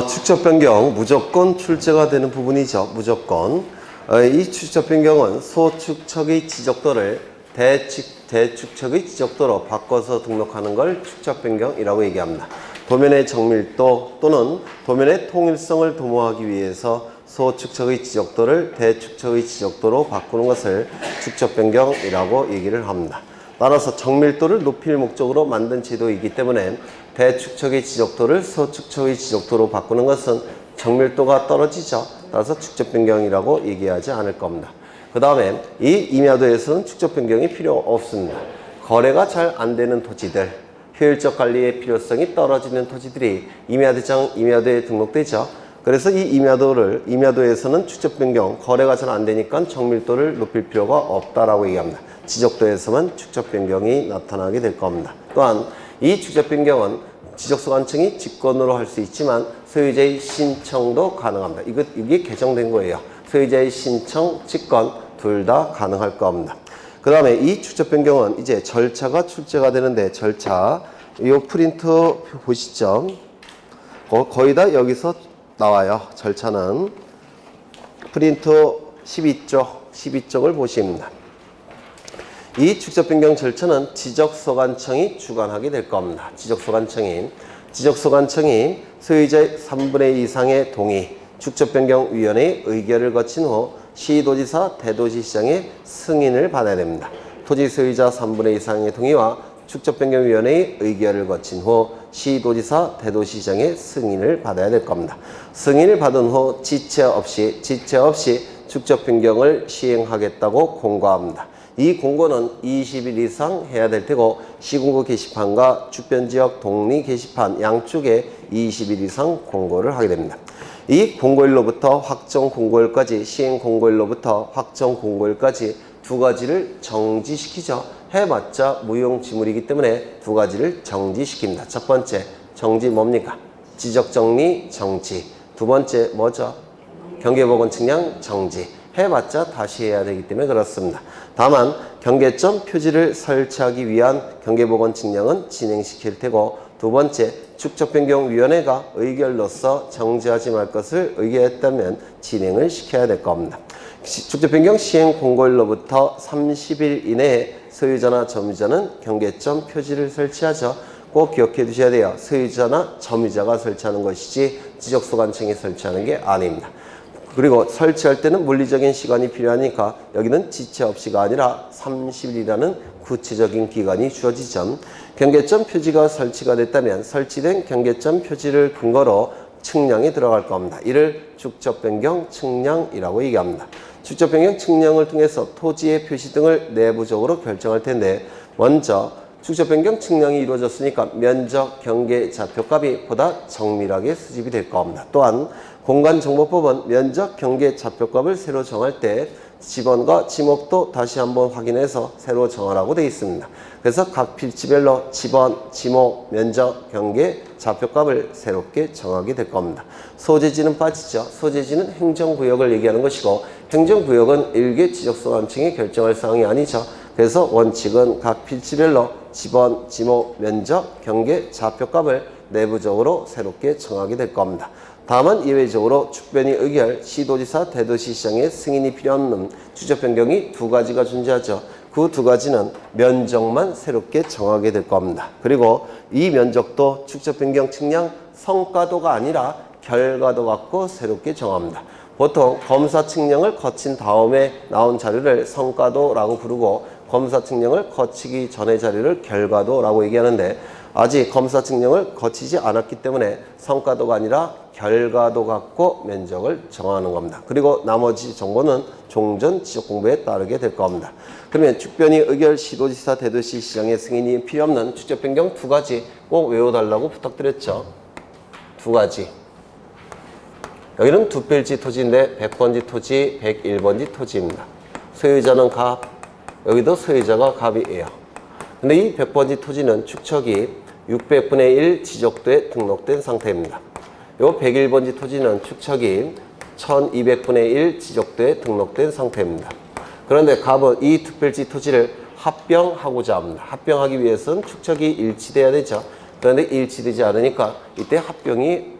축적 변경 무조건 출제가 되는 부분이죠. 무조건. 이 축적 변경은 소축척의 지적도를 대축척의 지적도로 바꿔서 등록하는 걸 축적 변경이라고 얘기합니다. 도면의 정밀도 또는 도면의 통일성을 도모하기 위해서 소축척의 지적도를 대축척의 지적도로 바꾸는 것을 축적 변경이라고 얘기를 합니다. 따라서 정밀도를 높일 목적으로 만든 제도이기 때문에 대축척의 지적도를 소축척의 지적도로 바꾸는 것은 정밀도가 떨어지죠. 따라서 축적 변경이라고 얘기하지 않을 겁니다. 그 다음에 이 임야도에서는 축적 변경이 필요 없습니다. 거래가 잘 안 되는 토지들, 효율적 관리의 필요성이 떨어지는 토지들이 임야도에 등록되죠. 그래서 이 임야도에서는 축적 변경, 거래가 잘 안 되니까 정밀도를 높일 필요가 없다라고 얘기합니다. 지적도에서만 축적 변경이 나타나게 될 겁니다. 또한 이 축적 변경은 지적소관청이 직권으로 할 수 있지만 소유자의 신청도 가능합니다. 이게 개정된 거예요. 소유자의 신청, 직권 둘 다 가능할 겁니다. 그 다음에 이 축적 변경은 이제 절차가 출제가 되는데 절차, 이 프린트 보시죠. 거의 다 여기서 나와요. 절차는 프린트 12쪽을 보십니다. 이 축적 변경 절차는 지적소관청이 주관하게 될 겁니다. 지적소관청이 소유자의 3분의 2 이상의 동의, 축적변경위원회의 의결을 거친 후 시도지사, 대도시시장의 승인을 받아야 됩니다. 토지 소유자 3분의 2 이상의 동의와 축적변경위원회의 의결을 거친 후 시도지사, 대도시시장의 승인을 받아야 될 겁니다. 승인을 받은 후 지체 없이 축적변경을 시행하겠다고 공고합니다. 이 공고는 20일 이상 해야 될 테고 시군구 게시판과 주변지역 독리 게시판 양쪽에 20일 이상 공고를 하게 됩니다. 이 공고일로부터 확정 공고일까지, 시행 공고일로부터 확정 공고일까지 두 가지를 정지시키죠. 해봤자 무용지물이기 때문에 두 가지를 정지시킵니다. 첫 번째 정지 뭡니까? 지적정리 정지. 두 번째 뭐죠? 경계보건 측량 정지. 해봤자 다시 해야 되기 때문에 그렇습니다. 다만 경계점 표지를 설치하기 위한 경계보건 측량은 진행시킬 테고, 두 번째 축적변경위원회가 의결로서 정지하지 말 것을 의결했다면 진행을 시켜야 될 겁니다. 축적변경 시행 공고일로부터 30일 이내에 소유자나 점유자는 경계점 표지를 설치하죠. 꼭 기억해 두셔야 돼요. 소유자나 점유자가 설치하는 것이지 지적소관청이 설치하는 게 아닙니다. 그리고 설치할 때는 물리적인 시간이 필요하니까 여기는 지체 없이가 아니라 30일이라는 구체적인 기간이 주어지죠. 경계점 표지가 설치가 됐다면 설치된 경계점 표지를 근거로 측량이 들어갈 겁니다. 이를 축적변경 측량이라고 얘기합니다. 축적변경 측량을 통해서 토지의 표시 등을 내부적으로 결정할 텐데, 먼저 축적변경 측량이 이루어졌으니까 면적, 경계, 좌표값이 보다 정밀하게 수집이 될 겁니다. 또한 공간정보법은 면적, 경계, 좌표값을 새로 정할 때 지번과 지목도 다시 한번 확인해서 새로 정하라고 되어 있습니다. 그래서 각 필지별로 지번, 지목, 면적, 경계, 좌표값을 새롭게 정하게 될 겁니다. 소재지는 빠지죠. 소재지는 행정구역을 얘기하는 것이고, 행정구역은 일개 지적소관청이 결정할 사항이 아니죠. 그래서 원칙은 각 필지별로 지번, 지목, 면적, 경계, 좌표값을 내부적으로 새롭게 정하게 될 겁니다. 다만 예외적으로 축변위 의결, 시도지사, 대도시시장의 승인이 필요 없는 축적변경이 두 가지가 존재하죠. 그 두 가지는 면적만 새롭게 정하게 될 겁니다. 그리고 이 면적도 축적변경 측량 성과도가 아니라 결과도 갖고 새롭게 정합니다. 보통 검사 측량을 거친 다음에 나온 자료를 성과도라고 부르고, 검사 측량을 거치기 전의 자료를 결과도라고 얘기하는데, 아직 검사 측량을 거치지 않았기 때문에 성과도가 아니라 결과도 갖고 면적을 정하는 겁니다. 그리고 나머지 정보는 종전 지적 공부에 따르게 될 겁니다. 그러면 축변위 의결, 시도지사, 대도시시장의 승인이 필요 없는 축적변경 두 가지 꼭 외워달라고 부탁드렸죠. 두 가지. 여기는 두 필지 토지인데 100번지 토지, 101번지 토지입니다. 소유자는 갑, 여기도 소유자가 갑이에요. 근데 이 100번지 토지는 축척이 600분의 1 지적도에 등록된 상태입니다. 요 101번지 토지는 축척이 1200분의 1 지적도에 등록된 상태입니다. 그런데 갑은 이 두 필지 토지를 합병하고자 합니다. 합병하기 위해서는 축척이 일치돼야 되죠. 그런데 일치되지 않으니까 이때 합병이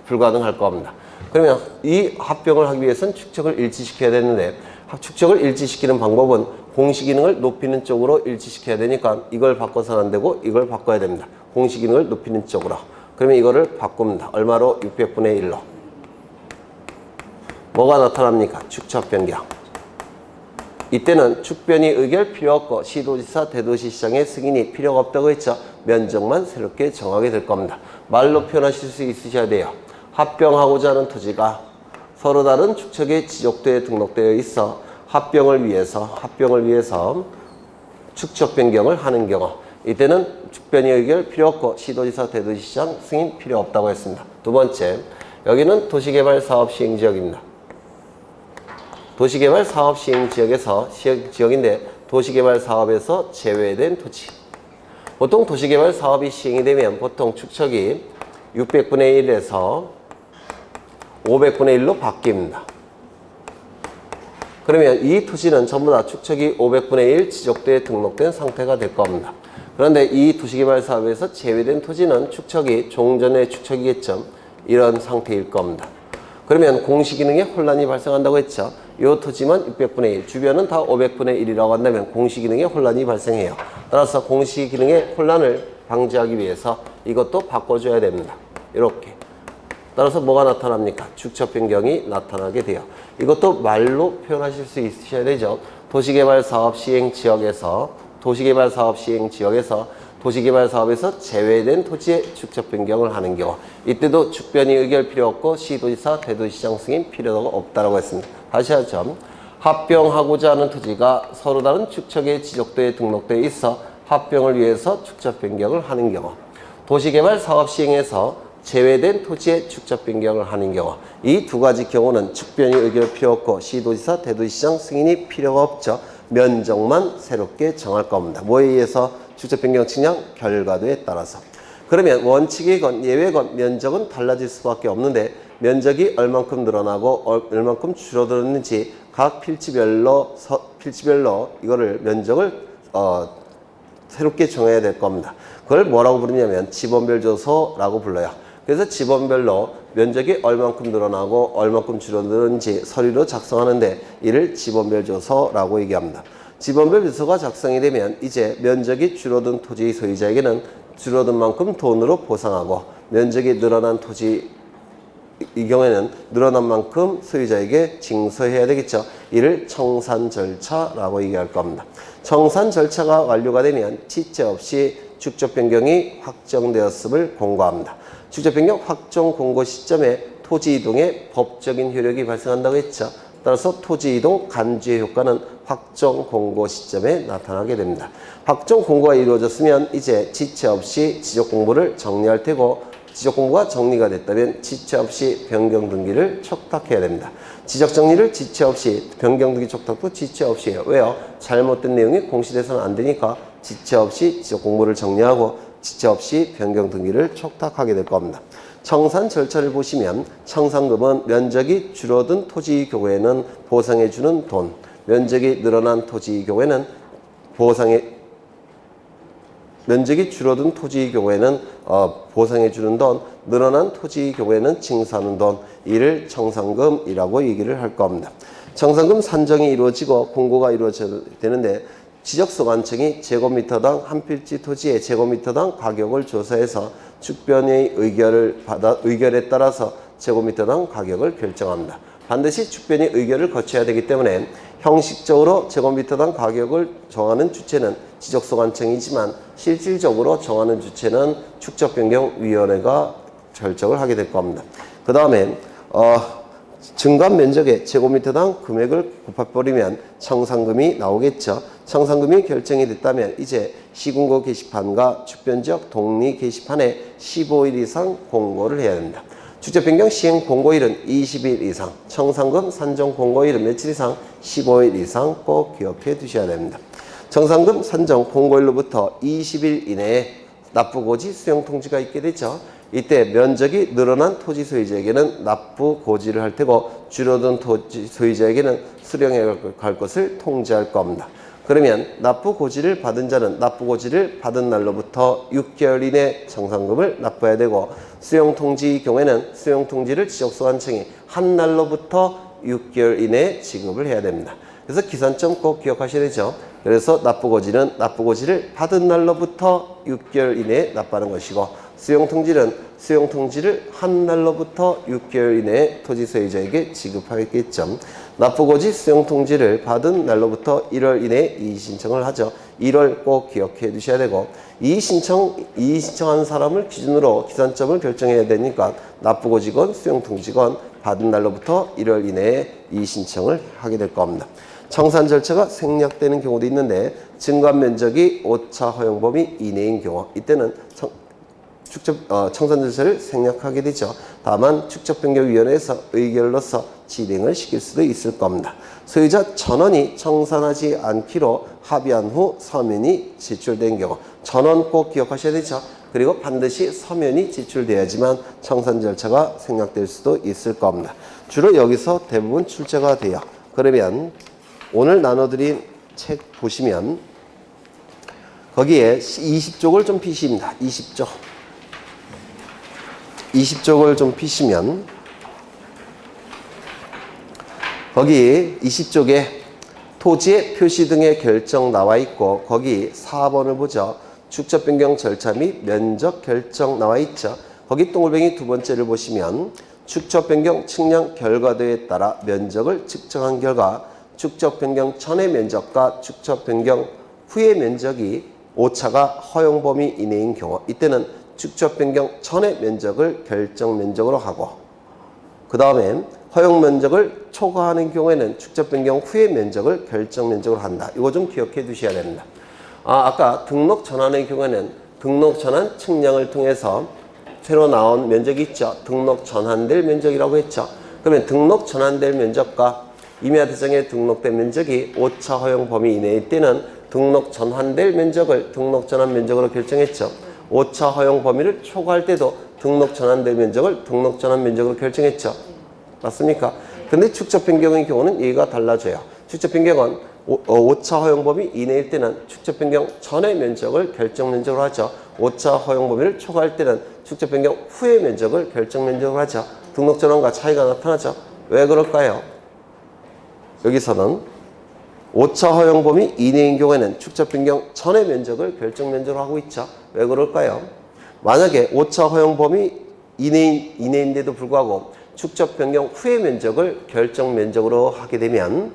불가능할 겁니다. 그러면 이 합병을 하기 위해서는 축적을 일치시켜야 되는데 축적을 일치시키는 방법은 공시기능을 높이는 쪽으로 일치시켜야 되니까 이걸 바꿔서는 안 되고 이걸 바꿔야 됩니다. 공시기능을 높이는 쪽으로. 그러면 이거를 바꿉니다. 얼마로? 600분의 1로. 뭐가 나타납니까? 축적 변경. 이때는 축변이 의결 필요 없고 시도지사 대도시시장의 승인이 필요가 없다고 했죠. 면적만 새롭게 정하게 될 겁니다. 말로 표현하실 수 있으셔야 돼요. 합병하고자 하는 토지가 서로 다른 축척에 지적도에 등록되어 있어 합병을 위해서 축적 변경을 하는 경우 이때는 축변이 의결 필요 없고 시도지사 대도시시장 승인 필요 없다고 했습니다. 두 번째, 여기는 도시개발 사업 시행지역입니다. 도시개발 사업 시행지역에서 지역인데 도시개발 사업에서 제외된 토지. 보통 도시개발 사업이 시행이 되면 보통 축척이 600분의 1에서 500분의 1로 바뀝니다. 그러면 이 토지는 전부 다 축척이 500분의 1 지적도에 등록된 상태가 될 겁니다. 그런데 이 도시개발 사업에서 제외된 토지는 축척이 종전의 축척이겠죠. 이런 상태일 겁니다. 그러면 공시기능에 혼란이 발생한다고 했죠. 이 토지만 600분의 1, 주변은 다 500분의 1이라고 한다면 공시기능에 혼란이 발생해요. 따라서 공시기능의 혼란을 방지하기 위해서 이것도 바꿔줘야 됩니다. 이렇게. 따라서 뭐가 나타납니까? 축척 변경이 나타나게 돼요. 이것도 말로 표현하실 수 있으셔야 되죠. 도시개발 사업 시행 지역에서 도시개발 사업에서 제외된 토지의 축척 변경을 하는 경우 이때도 축변이 의결 필요 없고 시도지사 대도시장 승인 필요가 없다고 했습니다. 다시 하죠. 합병하고자 하는 토지가 서로 다른 축척의 지적도에 등록되어 있어 합병을 위해서 축척 변경을 하는 경우 도시개발 사업 시행에서 제외된 토지의 축적 변경을 하는 경우 이 두 가지 경우는 축변이 의결 필요 없고 시도지사 대도시장 승인이 필요가 없죠. 면적만 새롭게 정할 겁니다. 뭐에 의해서 축적 변경 측량 결과도에 따라서. 그러면 원칙이건 예외건 면적은 달라질 수밖에 없는데 면적이 얼만큼 늘어나고 얼만큼 줄어들었는지 각 필지별로 이거를 면적을 새롭게 정해야 될 겁니다. 그걸 뭐라고 부르냐면 지번별 조서라고 불러요. 그래서 지번별로 면적이 얼만큼 늘어나고 얼만큼 줄어드는지 서류로 작성하는데 이를 지번별 조서라고 얘기합니다. 지번별 조서가 작성이 되면 이제 면적이 줄어든 토지 소유자에게는 줄어든 만큼 돈으로 보상하고 면적이 늘어난 토지 이 경우에는 늘어난 만큼 소유자에게 징수해야 되겠죠. 이를 청산 절차라고 얘기할 겁니다. 청산 절차가 완료가 되면 지체 없이 축적 변경이 확정되었음을 공고합니다. 축적 변경 확정 공고 시점에 토지 이동의 법적인 효력이 발생한다고 했죠. 따라서 토지 이동 간주의 효과는 확정 공고 시점에 나타나게 됩니다. 확정 공고가 이루어졌으면 이제 지체 없이 지적 공고를 정리할 테고 지적 공고가 정리가 됐다면 지체 없이 변경 등기를 촉탁해야 됩니다. 지적 정리를 지체 없이 변경 등기 촉탁도 지체 없이 해요. 왜요? 잘못된 내용이 공시돼서는 안 되니까 지체 없이 지적 공고를 정리하고 지체 없이 변경 등기를 촉탁하게 될 겁니다. 청산 절차를 보시면 청산금은 면적이 줄어든 토지 경우에는 보상해주는 돈, 면적이 늘어난 토지 경우에는 면적이 줄어든 토지 경우에는 보상해주는 돈, 늘어난 토지 경우에는 징수하는 돈, 이를 청산금이라고 얘기를 할 겁니다. 청산금 산정이 이루어지고 공고가 이루어져야 되는데 지적소관청이 제곱미터당 한 필지 토지의 제곱미터당 가격을 조사해서 축변의 의결에 따라서 제곱미터당 가격을 결정합니다. 반드시 축변의 의결을 거쳐야 되기 때문에 형식적으로 제곱미터당 가격을 정하는 주체는 지적소관청이지만 실질적으로 정하는 주체는 축적변경위원회가 결정을 하게 될 겁니다. 그 다음에 증감 면적의 제곱미터당 금액을 곱해버리면 청산금이 나오겠죠. 청산금이 결정이 됐다면 이제 시군고 게시판과 축변지역 동리 게시판에 15일 이상 공고를 해야 됩니다. 축적변경 시행 공고일은 20일 이상, 청산금 산정 공고일은 며칠 이상? 15일 이상 꼭 기억해 두셔야 됩니다. 청산금 산정 공고일로부터 20일 이내에 납부고지 수령통지가 있게 되죠. 이때 면적이 늘어난 토지 소유자에게는 납부 고지를 할 테고 줄어든 토지 소유자에게는 수령해 갈 것을 통지할 겁니다. 그러면 납부고지를 받은 자는 납부고지를 받은 날로부터 6개월 이내 정산금을 납부해야 되고, 수용통지의 경우에는 수용통지를 지적소관청이 한 날로부터 6개월 이내에 지급을 해야 됩니다. 그래서 기산점 꼭 기억하셔야 되죠. 그래서 납부고지는 납부고지를 받은 날로부터 6개월 이내에 납부하는 것이고, 수용통지를 한 날로부터 6개월 이내에 토지 소유자에게 지급하겠죠. 납부고지 수용통지를 받은 날로부터 1월 이내에 이의신청을 하죠. 1월 꼭 기억해 두셔야 되고, 이의신청한 사람을 기준으로 기산점을 결정해야 되니까 납부고지건 수용통지건 받은 날로부터 1월 이내에 이의신청을 하게 될 겁니다. 청산 절차가 생략되는 경우도 있는데, 증감 면적이 오차 허용 범위 이내인 경우, 이때는 청산 절차를 생략하게 되죠. 다만 축적변경위원회에서 의결로서 진행을 시킬 수도 있을 겁니다. 소유자 전원이 청산하지 않기로 합의한 후 서면이 제출된 경우, 전원 꼭 기억하셔야 되죠. 그리고 반드시 서면이 제출돼야지만 청산 절차가 생략될 수도 있을 겁니다. 주로 여기서 대부분 출제가 돼요. 그러면 오늘 나눠드린 책 보시면 거기에 20쪽을 좀 피십니다. 20쪽을 좀 피시면 거기 20쪽에 토지의 표시 등의 결정 나와 있고, 거기 4번을 보죠. 축적 변경 절차 및 면적 결정 나와 있죠. 거기 동글뱅이 두 번째를 보시면 축적 변경 측량 결과도에 따라 면적을 측정한 결과 축적 변경 전의 면적과 축적 변경 후의 면적이 오차가 허용 범위 이내인 경우, 이때는 축적 변경 전의 면적을 결정 면적으로 하고, 그 다음에 허용 면적을 초과하는 경우에는 축적 변경 후의 면적을 결정 면적으로 한다. 이거 좀 기억해 두셔야 됩니다. 아까 등록 전환의 경우에는 등록 전환 측량을 통해서 새로 나온 면적이 있죠. 등록 전환될 면적이라고 했죠. 그러면 등록 전환될 면적과 임야대장에 등록된 면적이 오차 허용 범위 이내일 때는 등록 전환될 면적을 등록 전환 면적으로 결정했죠. 오차 허용 범위를 초과할 때도 등록 전환될 면적을 등록 전환 면적으로 결정했죠. 맞습니까? 근데 축적 변경의 경우는 얘기가 달라져요. 축적 변경은 오차 허용 범위 이내일 때는 축적 변경 전의 면적을 결정 면적으로 하죠. 오차 허용 범위를 초과할 때는 축적 변경 후의 면적을 결정 면적으로 하죠. 등록 전환과 차이가 나타나죠. 왜 그럴까요? 여기서는 오차 허용 범위 이내인 경우에는 축적 변경 전의 면적을 결정 면적으로 하고 있죠. 왜 그럴까요? 만약에 오차 허용 범위 이내인데도 불구하고 축적 변경 후의 면적을 결정 면적으로 하게 되면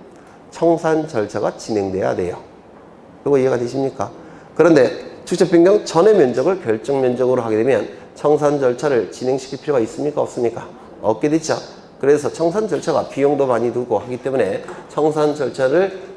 청산 절차가 진행돼야 돼요. 이거 이해가 되십니까? 그런데 축적 변경 전의 면적을 결정 면적으로 하게 되면 청산 절차를 진행시킬 필요가 있습니까? 없습니까? 없게 되죠. 그래서 청산 절차가 비용도 많이 들고 하기 때문에 청산 절차를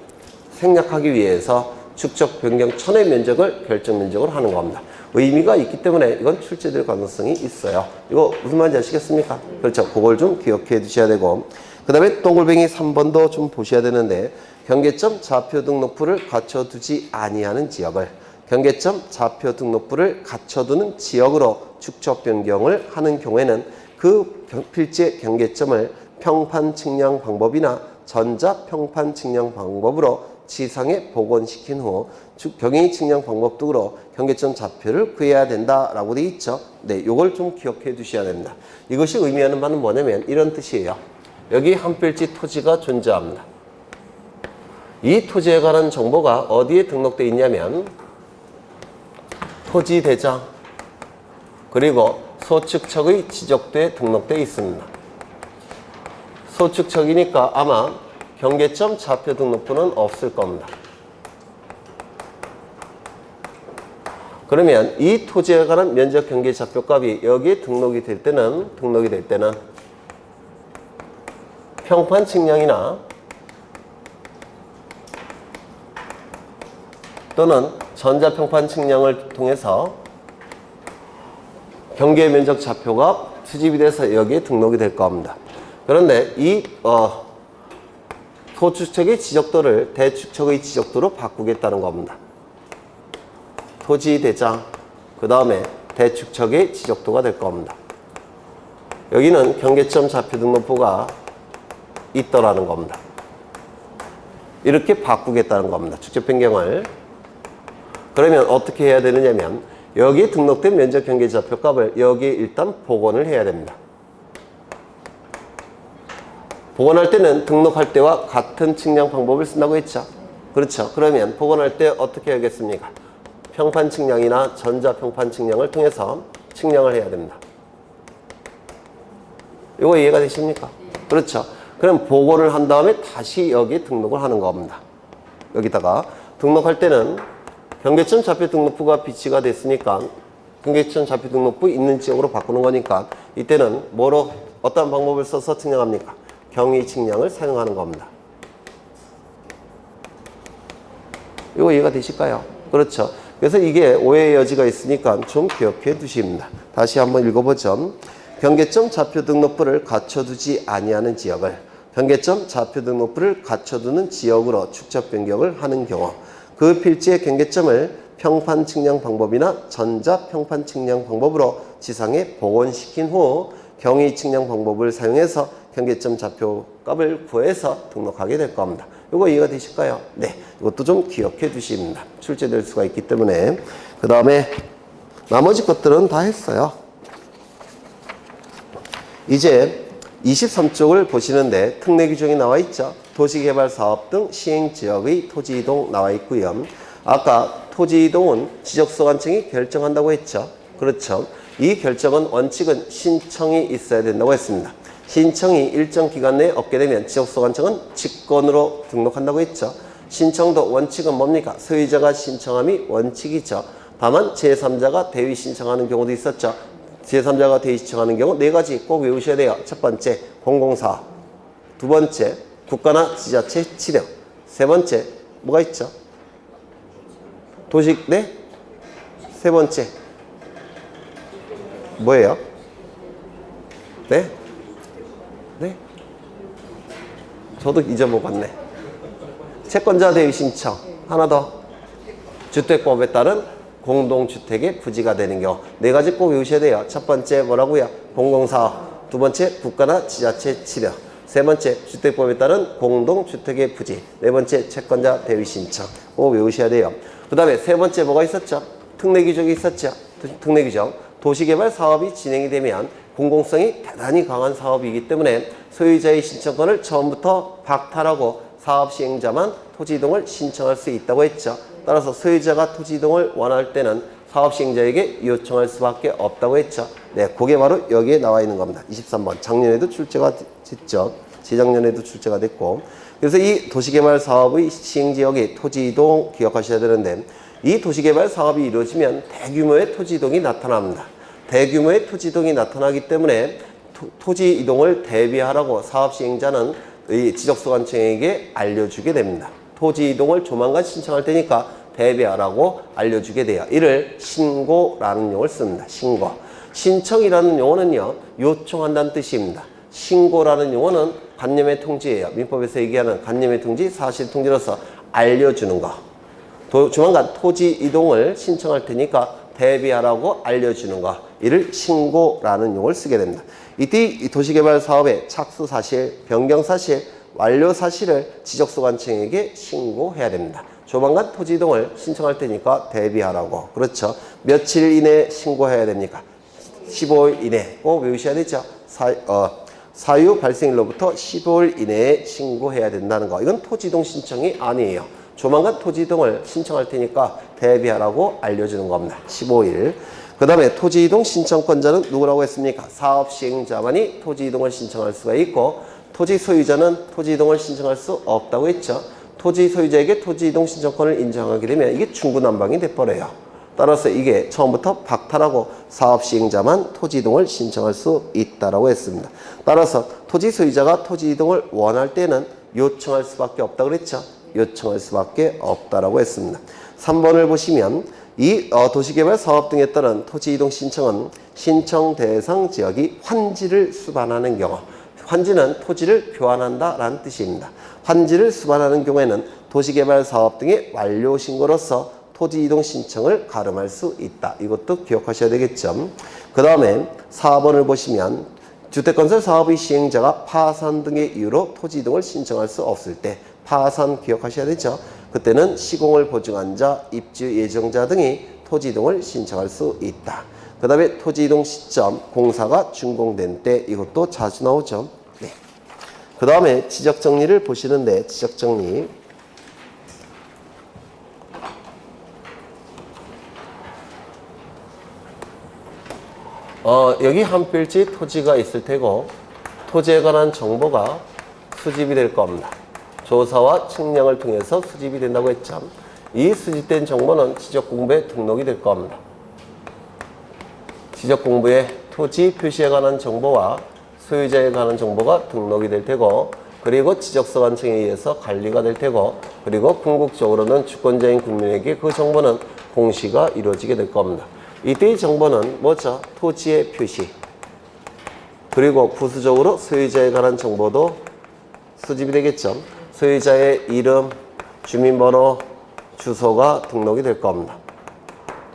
생략하기 위해서 축적 변경 전의 면적을 결정 면적으로 하는 겁니다. 의미가 있기 때문에 이건 출제될 가능성이 있어요. 이거 무슨 말인지 아시겠습니까? 그렇죠. 그걸 좀 기억해 두셔야 되고, 그 다음에 동글뱅이 3번도 좀 보셔야 되는데, 경계점 좌표 등록부를 갖춰두지 아니하는 지역을 경계점 좌표 등록부를 갖춰두는 지역으로 축적 변경을 하는 경우에는 그 필지 경계점을 평판 측량 방법이나 전자 평판 측량 방법으로 지상에 복원시킨 후 경위 측량 방법 등으로 경계점 좌표를 구해야 된다라고 되어 있죠. 네, 이걸 좀 기억해 두셔야 됩니다. 이것이 의미하는 바는 뭐냐면 이런 뜻이에요. 여기 한 필지 토지가 존재합니다. 이 토지에 관한 정보가 어디에 등록되어 있냐면 토지대장 그리고 소축척의 지적도에 등록되어 있습니다. 소축척이니까 아마 경계점 좌표 등록부는 없을 겁니다. 그러면 이 토지에 관한 면적 경계 좌표값이 여기에 등록이 될 때는 평판 측량이나 또는 전자평판 측량을 통해서 경계 면적 좌표가 수집이 돼서 여기에 등록이 될 겁니다. 그런데 이 소축척의 지적도를 대축척의 지적도로 바꾸겠다는 겁니다. 토지대장, 그 다음에 대축척의 지적도가 될 겁니다. 여기는 경계점 좌표 등록부가 있더라는 겁니다. 이렇게 바꾸겠다는 겁니다. 축적 변경을. 그러면 어떻게 해야 되느냐면 여기에 등록된 면적 경계 좌표 값을 여기에 일단 복원을 해야 됩니다. 복원할 때는 등록할 때와 같은 측량 방법을 쓴다고 했죠. 그렇죠. 그러면 복원할 때 어떻게 하겠습니까? 평판 측량이나 전자평판 측량을 통해서 측량을 해야 됩니다. 이거 이해가 되십니까? 그렇죠. 그럼 복원을 한 다음에 다시 여기에 등록을 하는 겁니다. 여기다가 등록할 때는 경계점 좌표 등록부가 비치가 됐으니까 경계점 좌표 등록부 있는 지역으로 바꾸는 거니까 이때는 뭐로 어떤 방법을 써서 측량합니까? 경위 측량을 사용하는 겁니다. 이거 이해가 되실까요? 그렇죠. 그래서 이게 오해의 여지가 있으니까 좀 기억해 두십니다. 다시 한번 읽어보죠. 경계점 좌표 등록부를 갖춰두지 아니하는 지역을 경계점 좌표 등록부를 갖춰두는 지역으로 축적 변경을 하는 경우 그 필지의 경계점을 평판 측량 방법이나 전자 평판 측량 방법으로 지상에 복원시킨 후 경위 측량 방법을 사용해서 경계점 좌표 값을 구해서 등록하게 될 겁니다. 이거 이해가 되실까요? 네, 이것도 좀 기억해 두십니다. 출제될 수가 있기 때문에. 그 다음에 나머지 것들은 다 했어요. 이제 23쪽을 보시는데 특례 규정이 나와 있죠. 도시개발사업 등 시행지역의 토지이동 나와 있고요. 아까 토지이동은 지적소관청이 결정한다고 했죠. 그렇죠. 이 결정은 원칙은 신청이 있어야 된다고 했습니다. 신청이 일정 기간 내에 없게 되면 지적소관청은 직권으로 등록한다고 했죠. 신청도 원칙은 뭡니까? 소유자가 신청함이 원칙이죠. 다만 제3자가 대위 신청하는 경우도 있었죠. 제3자가 대위 신청하는 경우 네 가지 꼭 외우셔야 돼요. 첫 번째, 공공사. 두 번째, 국가나 지자체 지령. 세 번째, 뭐가 있죠? 도시, 네? 세 번째, 뭐예요? 네? 네? 저도 잊어먹었네. 채권자 대위 신청. 하나 더. 주택법에 따른 공동주택의 부지가 되는 경우 네 가지 꼭 외우셔야 돼요. 첫 번째 뭐라고요? 공공사업. 두 번째 국가나 지자체 지령. 세 번째 주택법에 따른 공동주택의 부지. 네 번째 채권자 대위 신청. 꼭 외우셔야 돼요. 그 다음에 세 번째 뭐가 있었죠? 특례 규정이 있었죠. 특례 규정. 도시개발 사업이 진행이 되면 공공성이 대단히 강한 사업이기 때문에 소유자의 신청권을 처음부터 박탈하고 사업 시행자만 토지 이동을 신청할 수 있다고 했죠. 따라서 소유자가 토지 이동을 원할 때는 사업 시행자에게 요청할 수밖에 없다고 했죠. 네, 그게 바로 여기에 나와 있는 겁니다. 23번. 작년에도 출제가 됐죠. 재작년에도 출제가 됐고. 그래서 이 도시개발 사업의 시행지역이 토지 이동 기억하셔야 되는데 이 도시개발 사업이 이루어지면 대규모의 토지 이동이 나타납니다. 대규모의 토지 이동이 나타나기 때문에 토지 이동을 대비하라고 사업 시행자는 이 지적소관청에게 알려주게 됩니다. 토지 이동을 조만간 신청할 테니까 대비하라고 알려주게 돼요. 이를 신고라는 용어를 씁니다. 신고. 신청이라는 용어는요, 요청한다는 뜻입니다. 신고라는 용어는 관념의 통지예요. 민법에서 얘기하는 관념의 통지, 사실 통지로서 알려주는 거. 조만간 토지 이동을 신청할 테니까 대비하라고 알려주는 거. 이를 신고라는 용어를 쓰게 됩니다. 이때 이 도시개발 사업의 착수 사실, 변경 사실, 완료 사실을 지적소관청에게 신고해야 됩니다. 조만간 토지 이동을 신청할 테니까 대비하라고. 그렇죠. 며칠 이내에 신고해야 됩니까? 15일 이내. 꼭 외우셔야 되죠. 사유 발생일로부터 15일 이내에 신고해야 된다는 거. 이건 토지 이동 신청이 아니에요. 조만간 토지 이동을 신청할 테니까 대비하라고 알려주는 겁니다. 15일. 그 다음에 토지 이동 신청권자는 누구라고 했습니까? 사업 시행자만이 토지 이동을 신청할 수가 있고 토지 소유자는 토지 이동을 신청할 수 없다고 했죠. 토지 소유자에게 토지 이동 신청권을 인정하게 되면 이게 중구난방이 돼버려요. 따라서 이게 처음부터 박탈하고 사업 시행자만 토지 이동을 신청할 수 있다라고 했습니다. 따라서 토지 소유자가 토지 이동을 원할 때는 요청할 수밖에 없다고 그랬죠. 요청할 수밖에 없다라고 했습니다. 3번을 보시면 이 도시개발 사업 등에 따른 토지 이동 신청은 신청 대상 지역이 환지를 수반하는 경우, 환지는 토지를 교환한다라는 뜻입니다. 환지를 수반하는 경우에는 도시개발 사업 등의 완료 신고로서 토지 이동 신청을 가름할 수 있다. 이것도 기억하셔야 되겠죠. 그 다음에 4번을 보시면 주택건설 사업의 시행자가 파산 등의 이유로 토지 이동을 신청할 수 없을 때 파산 기억하셔야 되죠. 그때는 시공을 보증한 자, 입주 예정자 등이 토지 이동을 신청할 수 있다. 그 다음에 토지 이동 시점, 공사가 준공된 때, 이것도 자주 나오죠. 네. 그 다음에 지적 정리를 보시는데, 지적 정리. 여기 한 필지 토지가 있을 테고, 토지에 관한 정보가 수집이 될 겁니다. 조사와 측량을 통해서 수집이 된다고 했죠. 이 수집된 정보는 지적공부에 등록이 될 겁니다. 지적공부에 토지 표시에 관한 정보와 소유자에 관한 정보가 등록이 될 테고, 그리고 지적서관청에 의해서 관리가 될 테고, 그리고 궁극적으로는 주권자인 국민에게 그 정보는 공시가 이루어지게 될 겁니다. 이때의 정보는 뭐죠? 토지의 표시, 그리고 부수적으로 소유자에 관한 정보도 수집이 되겠죠. 소유자의 이름, 주민번호, 주소가 등록이 될 겁니다.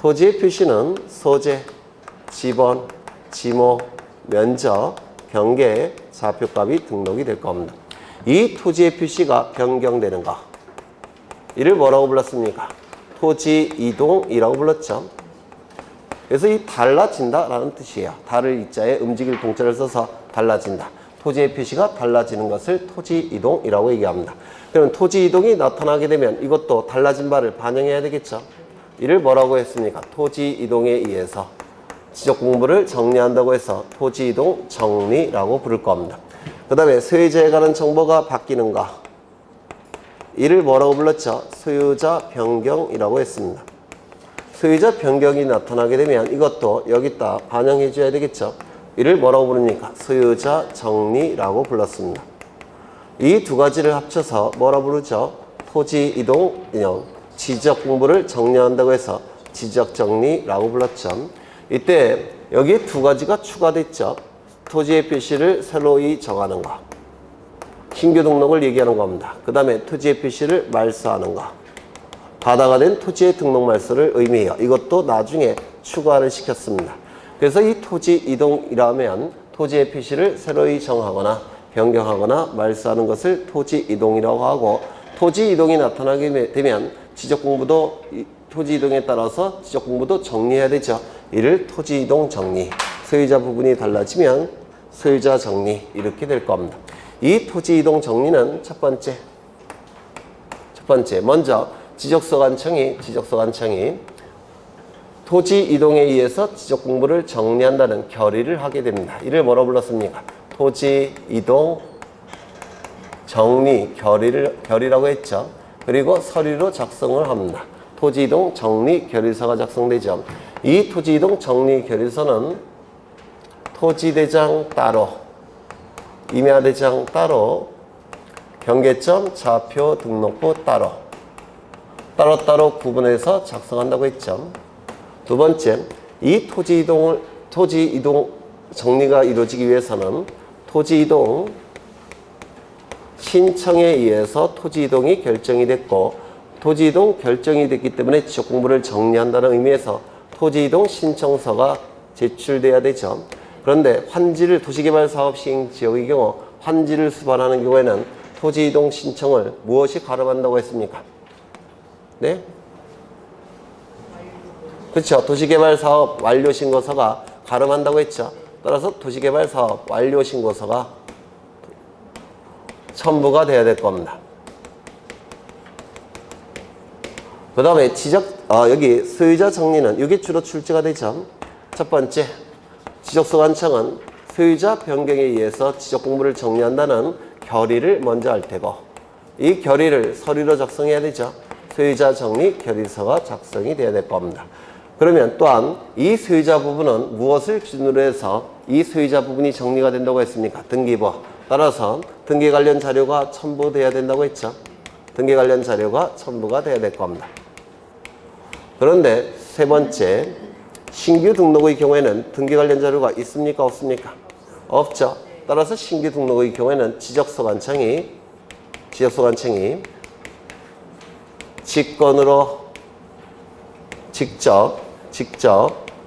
토지의 표시는 소재, 지번, 지목, 면적, 경계, 좌표값이 등록이 될 겁니다. 이 토지의 표시가 변경되는 거, 이를 뭐라고 불렀습니까? 토지 이동이라고 불렀죠. 그래서 이 달라진다라는 뜻이에요. 달을 이자에 움직일 동자를 써서 달라진다. 토지의 표시가 달라지는 것을 토지 이동이라고 얘기합니다. 그러면 토지 이동이 나타나게 되면 이것도 달라진 바를 반영해야 되겠죠. 이를 뭐라고 했습니까? 토지 이동에 의해서 지적 공부를 정리한다고 해서 토지 이동 정리라고 부를 겁니다. 그 다음에 소유자에 관한 정보가 바뀌는가, 이를 뭐라고 불렀죠? 소유자 변경이라고 했습니다. 소유자 변경이 나타나게 되면 이것도 여기다 반영해 줘야 되겠죠. 이를 뭐라고 부릅니까? 소유자 정리라고 불렀습니다. 이 두 가지를 합쳐서 뭐라 부르죠? 토지 이동 인형, 지적 공부를 정리한다고 해서 지적 정리라고 불렀죠. 이때 여기 두 가지가 추가됐죠. 토지의 표시를 새로이 정하는 거, 신규 등록을 얘기하는 겁니다. 그 다음에 토지의 표시를 말소하는 거, 바다가 된 토지의 등록 말소를 의미해요. 이것도 나중에 추가를 시켰습니다. 그래서 이 토지 이동이라면 토지의 표시를 새로이 정하거나 변경하거나 말소하는 것을 토지 이동이라고 하고, 토지 이동이 나타나게 되면 지적 공부도 토지 이동에 따라서 지적 공부도 정리해야 되죠. 이를 토지 이동 정리, 소유자 부분이 달라지면 소유자 정리, 이렇게 될 겁니다. 이 토지 이동 정리는 첫 번째 먼저 지적서관청이 토지 이동에 의해서 지적 공부를 정리한다는 결의를 하게 됩니다. 이를 뭐라고 불렀습니까? 토지 이동 정리 결의라고 했죠. 그리고 서류로 작성을 합니다. 토지 이동 정리 결의서가 작성되죠. 이 토지 이동 정리 결의서는 토지대장 따로, 임야대장 따로, 경계점 좌표 등록부 따로 구분해서 작성한다고 했죠. 두 번째, 이 토지 이동 정리가 이루어지기 위해서는 토지 이동 신청에 의해서 토지 이동이 결정이 됐고, 토지 이동 결정이 됐기 때문에 지적 공부를 정리한다는 의미에서 토지 이동 신청서가 제출돼야 되죠. 그런데 환지를 도시개발 사업 시행 지역의 경우 환지를 수반하는 경우에는 토지 이동 신청을 무엇이 가름한다고 했습니까? 네? 그렇죠. 도시개발 사업 완료 신고서가 가름한다고 했죠. 따라서 도시개발 사업 완료 신고서가 첨부가 돼야 될 겁니다. 그 다음에 여기 소유자 정리는 이게 주로 출제가 되죠. 첫 번째, 지적서관청은 소유자 변경에 의해서 지적 공부를 정리한다는 결의를 먼저 할 테고, 이 결의를 서류로 작성해야 되죠. 소유자 정리 결의서가 작성이 돼야 될 겁니다. 그러면 또한 이 소유자 부분은 무엇을 기준으로 해서 이 소유자 부분이 정리가 된다고 했습니까? 등기부. 따라서 등기 관련 자료가 첨부돼야 된다고 했죠. 등기 관련 자료가 첨부가 돼야 될 겁니다. 그런데 세 번째, 신규 등록의 경우에는 등기 관련 자료가 있습니까? 없습니까? 없죠. 따라서 신규 등록의 경우에는 지적서관청이 직권으로 직접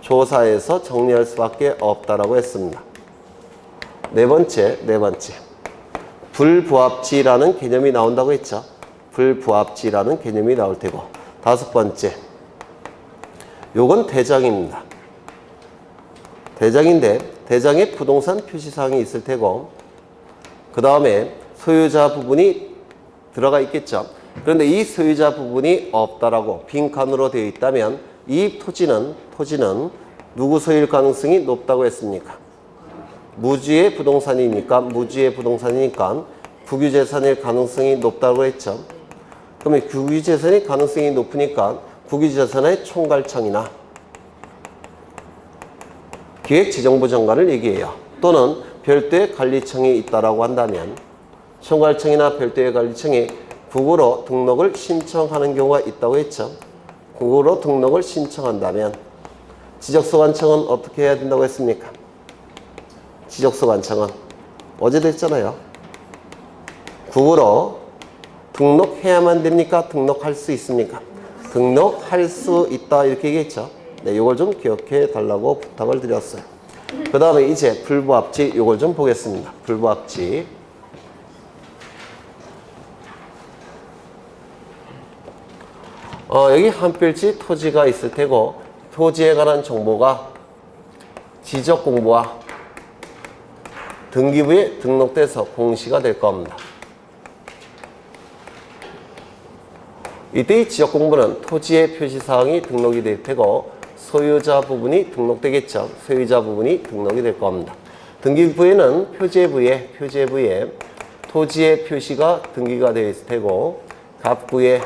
조사해서 정리할 수밖에 없다라고 했습니다. 네 번째, 불부합지라는 개념이 나온다고 했죠. 불부합지라는 개념이 나올 테고, 다섯 번째, 요건 대장입니다. 대장인데 대장에 부동산 표시사항이 있을 테고, 그 다음에 소유자 부분이 들어가 있겠죠. 그런데 이 소유자 부분이 없다라고 빈칸으로 되어 있다면 이 토지는 누구 소유일 가능성이 높다고 했습니까? 무주의 부동산이니까 국유재산일 가능성이 높다고 했죠. 그러면 국유재산의 가능성이 높으니까 국유재산의 총괄청이나 기획재정부 장관을 얘기해요. 또는 별도의 관리청이 있다라고 한다면 총괄청이나 별도의 관리청이 국으로 등록을 신청하는 경우가 있다고 했죠. 국으로 등록을 신청한다면 지적소관청은 어떻게 해야 된다고 했습니까? 지적소관청은 어제도 했잖아요. 국으로 등록해야만 됩니까? 등록할 수 있습니까? 등록할 수 있다 이렇게 얘기했죠. 네, 이걸 좀 기억해 달라고 부탁을 드렸어요. 그 다음에 이제 불부합지 이걸 좀 보겠습니다. 불부합지. 여기 한 필지 토지가 있을 테고, 토지에 관한 정보가 지적공부와 등기부에 등록돼서 공시가 될 겁니다. 이때 이 지적공부는 토지의 표시사항이 등록이 될 테고 소유자 부분이 등록되겠죠. 소유자 부분이 등록이 될 겁니다. 등기부에는 표제부에 토지의 표시가 등기가 되어 있을 테고 갑부에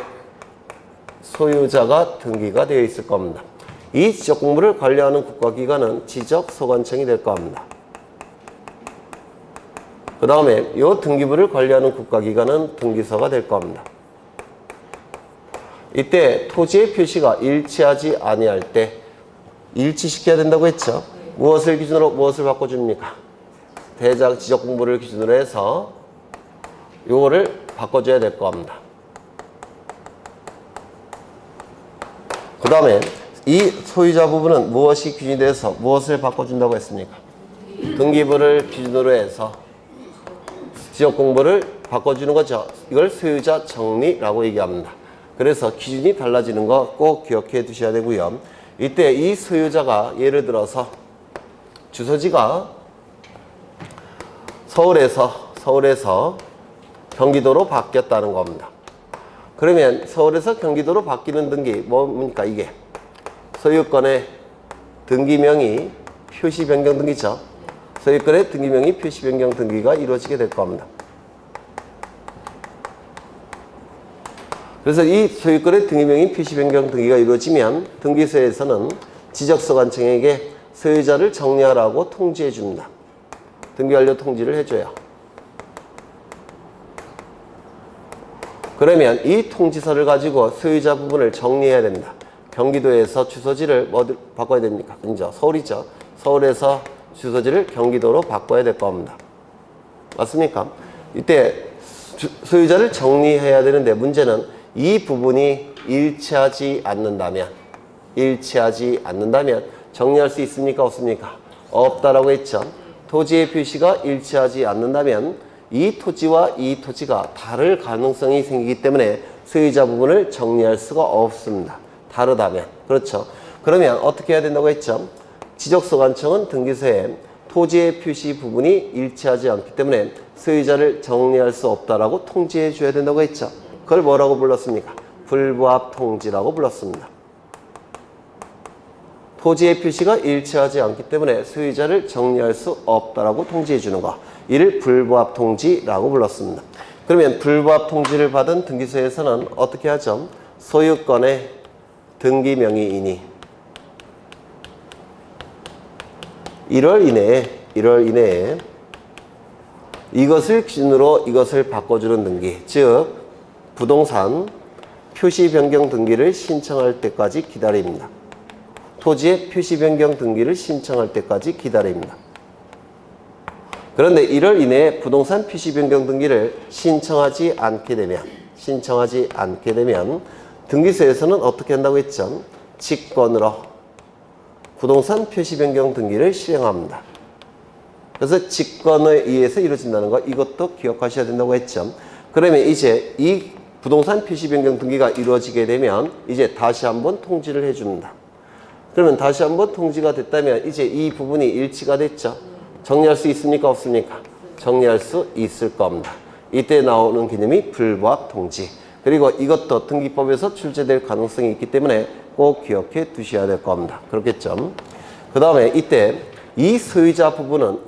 소유자가 등기가 되어 있을 겁니다. 이 지적공부를 관리하는 국가기관은 지적소관청이 될 겁니다. 그 다음에 이 등기부를 관리하는 국가기관은 등기소가 될 겁니다. 이때 토지의 표시가 일치하지 아니할 때 일치시켜야 된다고 했죠. 무엇을 기준으로 무엇을 바꿔줍니까? 대장 지적공부를 기준으로 해서 요거를 바꿔줘야 될 겁니다. 그 다음에 이 소유자 부분은 무엇이 기준이 돼서 무엇을 바꿔준다고 했습니까? 등기부를 기준으로 해서 지적공부를 바꿔주는 거죠. 이걸 소유자 정리라고 얘기합니다. 그래서 기준이 달라지는 거 꼭 기억해 두셔야 되고요. 이때 이 소유자가 예를 들어서 주소지가 서울에서 경기도로 바뀌었다는 겁니다. 그러면 서울에서 경기도로 바뀌는 등기 뭡니까? 이게 소유권의 등기명의 표시 변경 등기죠. 소유권의 등기명의 표시 변경 등기가 이루어지게 될 겁니다. 그래서 이 소유권의 등기명의 표시 변경 등기가 이루어지면 등기소에서는 지적소관청에게 소유자를 정리하라고 통지해 줍니다. 등기 완료 통지를 해줘요. 그러면 이 통지서를 가지고 소유자 부분을 정리해야 됩니다. 경기도에서 주소지를 뭐 바꿔야 됩니까? 이제 서울이죠. 서울에서 주소지를 경기도로 바꿔야 될 겁니다. 맞습니까? 이때 소유자를 정리해야 되는데 문제는 이 부분이 일치하지 않는다면 정리할 수 있습니까? 없습니까? 없다라고 했죠. 토지의 표시가 일치하지 않는다면 이 토지와 이 토지가 다를 가능성이 생기기 때문에 소유자 부분을 정리할 수가 없습니다. 다르다면. 그렇죠. 그러면 어떻게 해야 된다고 했죠? 지적소관청은 등기소에 토지의 표시 부분이 일치하지 않기 때문에 소유자를 정리할 수 없다라고 통지해 줘야 된다고 했죠. 그걸 뭐라고 불렀습니까? 불부합 통지라고 불렀습니다. 토지의 표시가 일치하지 않기 때문에 소유자를 정리할 수 없다라고 통지해 주는 거. 이를 불부합 통지라고 불렀습니다. 그러면 불부합 통지를 받은 등기소에서는 어떻게 하죠? 소유권의 등기 명의인이 1월 이내에 이것을 기준으로 이것을 바꿔주는 등기, 즉 부동산 표시 변경 등기를 신청할 때까지 기다립니다. 토지의 표시 변경 등기를 신청할 때까지 기다립니다. 그런데 1월 이내에 부동산 표시 변경 등기를 신청하지 않게 되면 등기소에서는 어떻게 한다고 했죠? 직권으로 부동산 표시 변경 등기를 실행합니다. 그래서 직권에 의해서 이루어진다는 거 이것도 기억하셔야 된다고 했죠. 그러면 이제 이 부동산 표시 변경 등기가 이루어지게 되면 이제 다시 한번 통지를 해줍니다. 그러면 다시 한번 통지가 됐다면 이제 이 부분이 일치가 됐죠. 정리할 수 있습니까? 없습니까? 정리할 수 있을 겁니다. 이때 나오는 개념이 불부합 통지. 그리고 이것도 등기법에서 출제될 가능성이 있기 때문에 꼭 기억해 두셔야 될 겁니다. 그렇겠죠? 그 다음에 이때 이 소유자 부분은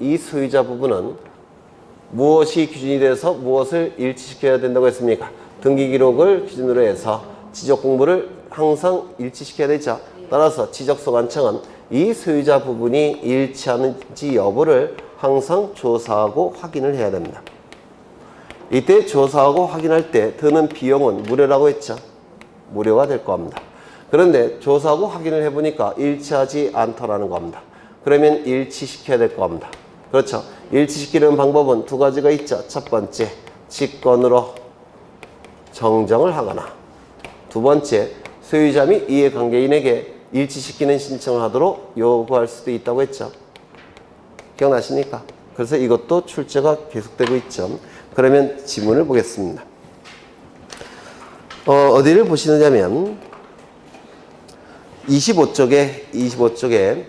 무엇이 기준이 돼서 무엇을 일치시켜야 된다고 했습니까? 등기 기록을 기준으로 해서 지적 공부를 항상 일치시켜야 되죠. 따라서 지적소관청은 이 소유자 부분이 일치하는지 여부를 항상 조사하고 확인을 해야 됩니다. 이때 조사하고 확인할 때 드는 비용은 무료라고 했죠. 무료가 될 겁니다. 그런데 조사하고 확인을 해보니까 일치하지 않더라는 겁니다. 그러면 일치시켜야 될 겁니다. 그렇죠. 일치시키는 방법은 두 가지가 있죠. 첫 번째, 직권으로 정정을 하거나, 두 번째, 소유자 및 이해관계인에게 일치시키는 신청을 하도록 요구할 수도 있다고 했죠. 기억나십니까? 그래서 이것도 출제가 계속되고 있죠. 그러면 지문을 보겠습니다. 어디를 보시느냐면 25쪽에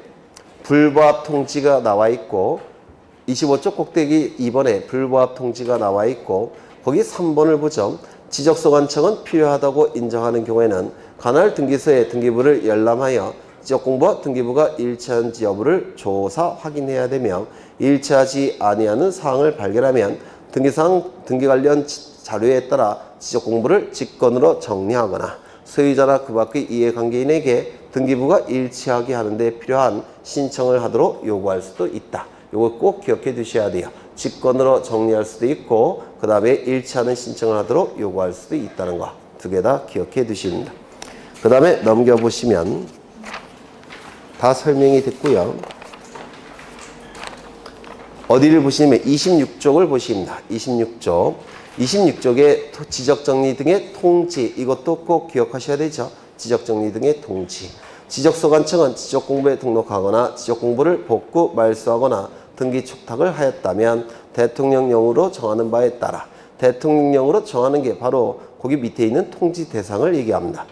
불부합 통지가 나와 있고 25쪽 꼭대기 2번에 불부합 통지가 나와 있고 거기 3번을 보죠. 지적소관청은 필요하다고 인정하는 경우에는 관할 등기소에 등기부를 열람하여 지적공부와 등기부가 일치하는지 여부를 조사 확인해야 되며 일치하지 아니하는 사항을 발견하면 등기사항 등기 관련 자료에 따라 지적공부를 직권으로 정리하거나 소유자나 그 밖의 이해관계인에게 등기부가 일치하게 하는 데 필요한 신청을 하도록 요구할 수도 있다. 이거 꼭 기억해 두셔야 돼요. 직권으로 정리할 수도 있고 그 다음에 일치하는 신청을 하도록 요구할 수도 있다는 거 두 개 다 기억해 두십니다. 그 다음에 넘겨보시면 다 설명이 됐고요. 어디를 보시냐면 26쪽을 보십니다. 26쪽에 지적정리 등의 통지, 이것도 꼭 기억하셔야 되죠. 지적정리 등의 통지. 지적소관청은 지적공부에 등록하거나 지적공부를 복구, 말소하거나 등기 촉탁을 하였다면 대통령령으로 정하는 바에 따라 대통령령으로 정하는 게 바로 거기 밑에 있는 통지 대상을 얘기합니다.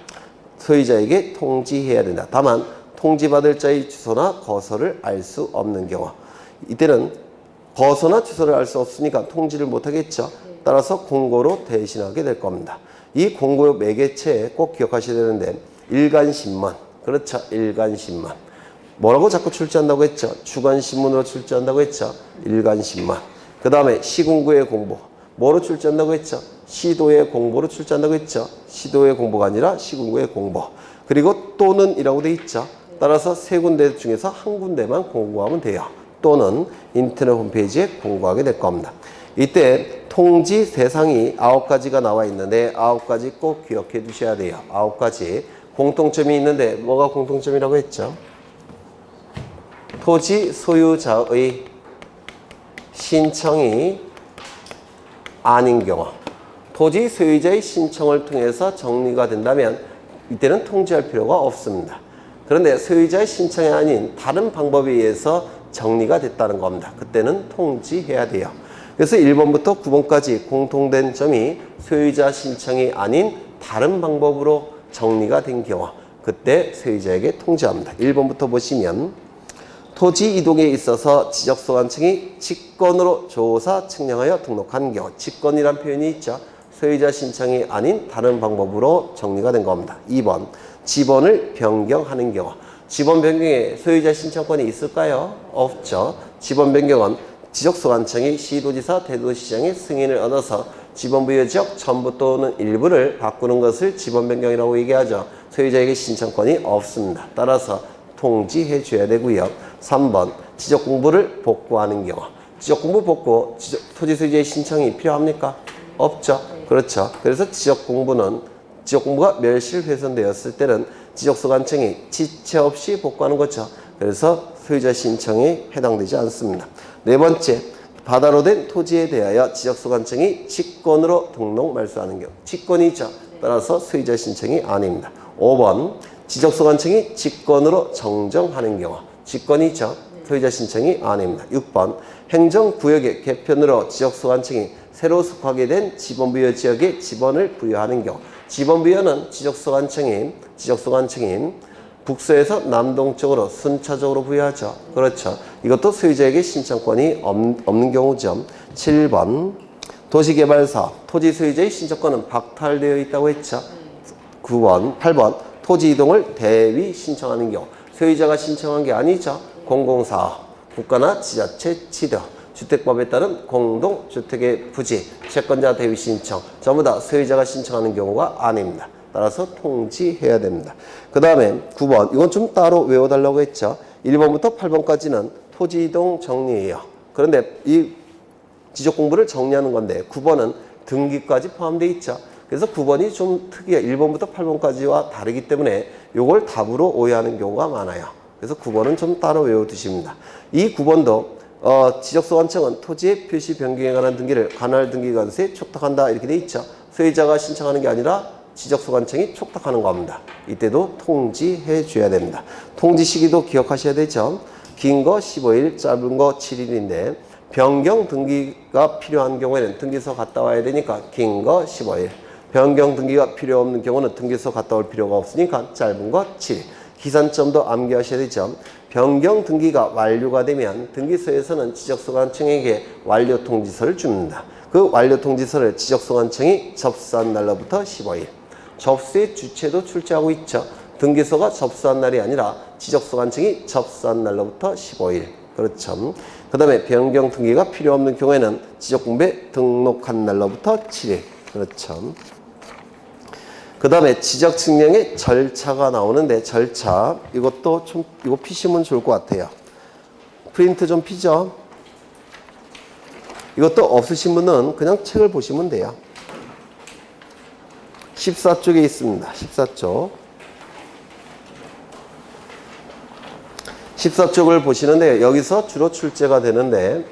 소유자에게 통지해야 된다. 다만 통지받을 자의 주소나 거소를 알 수 없는 경우, 이때는 거소나 주소를 알 수 없으니까 통지를 못하겠죠. 따라서 공고로 대신하게 될 겁니다. 이 공고 매개체에 꼭 기억하셔야 되는데 일간신문, 그렇죠. 일간신문. 뭐라고 자꾸 출제한다고 했죠? 주간신문으로 출제한다고 했죠? 일간신문. 그 다음에 시군구의 공보. 뭐로 출제한다고 했죠? 시도의 공보로 출제한다고 했죠? 시도의 공보가 아니라 시군구의 공보. 그리고 또는 이라고 돼 있죠? 따라서 세 군데 중에서 한 군데만 공고하면 돼요. 또는 인터넷 홈페이지에 공고하게 될 겁니다. 이때 통지 대상이 9가지가 나와 있는데 9가지 꼭 기억해 두셔야 돼요. 9가지. 공통점이 있는데 뭐가 공통점이라고 했죠? 토지 소유자의 신청이 아닌 경우, 토지 소유자의 신청을 통해서 정리가 된다면 이때는 통지할 필요가 없습니다. 그런데 소유자의 신청이 아닌 다른 방법에 의해서 정리가 됐다는 겁니다. 그때는 통지해야 돼요. 그래서 1번부터 9번까지 공통된 점이 소유자 신청이 아닌 다른 방법으로 정리가 된 경우, 그때 소유자에게 통지합니다. 1번부터 보시면 토지 이동에 있어서 지적소관청이 직권으로 조사 측량하여 등록한 경우, 직권이란 표현이 있죠. 소유자 신청이 아닌 다른 방법으로 정리가 된 겁니다. 2번, 지번을 변경하는 경우. 지번 변경에 소유자 신청권이 있을까요? 없죠. 지번 변경은 지적소관청이 시도지사, 대도시장의 승인을 얻어서 지번 부여 지역 전부 또는 일부를 바꾸는 것을 지번 변경이라고 얘기하죠. 소유자에게 신청권이 없습니다. 따라서 통지해 줘야 되고요. 3번, 지적공부를 복구하는 경우. 지적공부 복구, 토지 소유자의 신청이 필요합니까? 없죠. 그렇죠. 그래서 지적공부가 멸실훼손되었을 때는 지적소관청이 지체 없이 복구하는 거죠. 그래서 소유자 신청에 해당되지 않습니다. 네 번째, 바다로 된 토지에 대하여 지적소관청이 직권으로 등록 말소하는 경우. 직권이 있죠. 따라서 소유자 신청이 아닙니다. 5번, 지적소관청이 직권으로 정정하는 경우. 직권이 있죠. 소유자 신청이 아닙니다. 6번, 행정구역의 개편으로 지적소관청이 새로 속하게 된 지번부여 지역에 지번을 부여하는 경우. 지번부여는 지적소관청인 북서에서 남동쪽으로 순차적으로 부여하죠. 그렇죠. 이것도 소유자에게 신청권이 없는 경우죠. 7번 도시개발사업 토지 소유자의 신청권은 박탈되어 있다고 했죠. 8번 토지 이동을 대위 신청하는 경우. 소유자가 신청한 게 아니죠. 공공사업 국가나 지자체 지도 주택법에 따른 공동주택의 부지 채권자 대위 신청 전부 다 소유자가 신청하는 경우가 아닙니다. 따라서 통지해야 됩니다. 그 다음에 9번 이건 좀 따로 외워달라고 했죠. 1번부터 8번까지는 토지이동 정리예요. 그런데 이 지적공부를 정리하는 건데 9번은 등기까지 포함되어 있죠. 그래서 9번이 좀 특이해요. 1번부터 8번까지와 다르기 때문에 이걸 답으로 오해하는 경우가 많아요. 그래서 9번은 좀 따로 외워두십니다. 이 9번도 지적소관청은 토지의 표시 변경에 관한 등기를 관할등기관서에 촉탁한다 이렇게 돼 있죠. 소유자가 신청하는 게 아니라 지적소관청이 촉탁하는 겁니다. 이때도 통지해 줘야 됩니다. 통지 시기도 기억하셔야 되죠. 긴 거 15일, 짧은 거 7일인데 변경 등기가 필요한 경우에는 등기소 갔다 와야 되니까 긴 거 15일. 변경 등기가 필요 없는 경우는 등기소 갔다 올 필요가 없으니까 짧은 거 7일. 기산점도 암기하셔야 되죠. 변경 등기가 완료가 되면 등기소에서는 지적소관청에게 완료 통지서를 줍니다. 그 완료 통지서를 지적소관청이 접수한 날로부터 15일. 접수의 주체도 출제하고 있죠. 등기소가 접수한 날이 아니라 지적소관청이 접수한 날로부터 15일. 그렇죠. 그 다음에 변경 등기가 필요 없는 경우에는 지적공부에 등록한 날로부터 7일. 그렇죠. 그 다음에 지적 증명의 절차가 나오는데 절차 이것도 좀 이거 피시면 좋을 것 같아요. 프린트 좀 피죠. 이것도 없으신 분은 그냥 책을 보시면 돼요. 14쪽에 있습니다. 14쪽. 14쪽을 보시는데 여기서 주로 출제가 되는데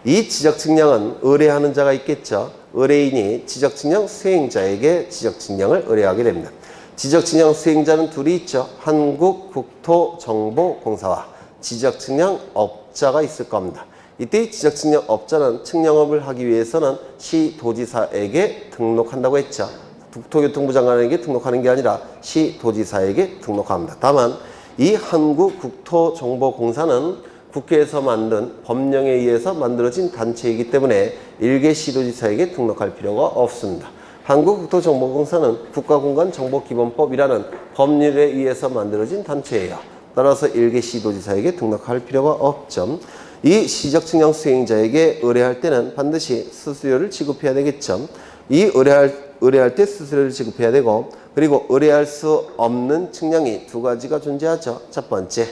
이 지적측량은 의뢰하는 자가 있겠죠. 의뢰인이 지적측량 수행자에게 지적측량을 의뢰하게 됩니다. 지적측량 수행자는 둘이 있죠. 한국국토정보공사와 지적측량업자가 있을 겁니다. 이때 지적측량업자는 측량업을 하기 위해서는 시도지사에게 등록한다고 했죠. 국토교통부 장관에게 등록하는 게 아니라 시도지사에게 등록합니다. 다만 이 한국국토정보공사는 국회에서 만든 법령에 의해서 만들어진 단체이기 때문에 일개 시도지사에게 등록할 필요가 없습니다. 한국국토정보공사는 국가공간정보기본법이라는 법률에 의해서 만들어진 단체예요. 따라서 일개 시도지사에게 등록할 필요가 없죠. 이 지적측량 수행자에게 의뢰할 때는 반드시 수수료를 지급해야 되겠죠. 이 의뢰할 때 수수료를 지급해야 되고 그리고 의뢰할 수 없는 측량이 두 가지가 존재하죠. 첫 번째,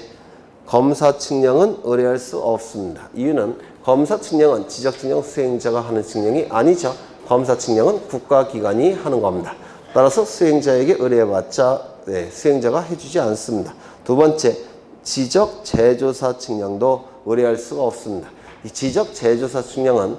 검사 측량은 의뢰할 수 없습니다. 이유는 검사 측량은 지적측량 수행자가 하는 측량이 아니죠. 검사 측량은 국가기관이 하는 겁니다. 따라서 수행자에게 의뢰해봤자 수행자가 해주지 않습니다. 두 번째, 지적 재조사 측량도 의뢰할 수가 없습니다. 이 지적 재조사 측량은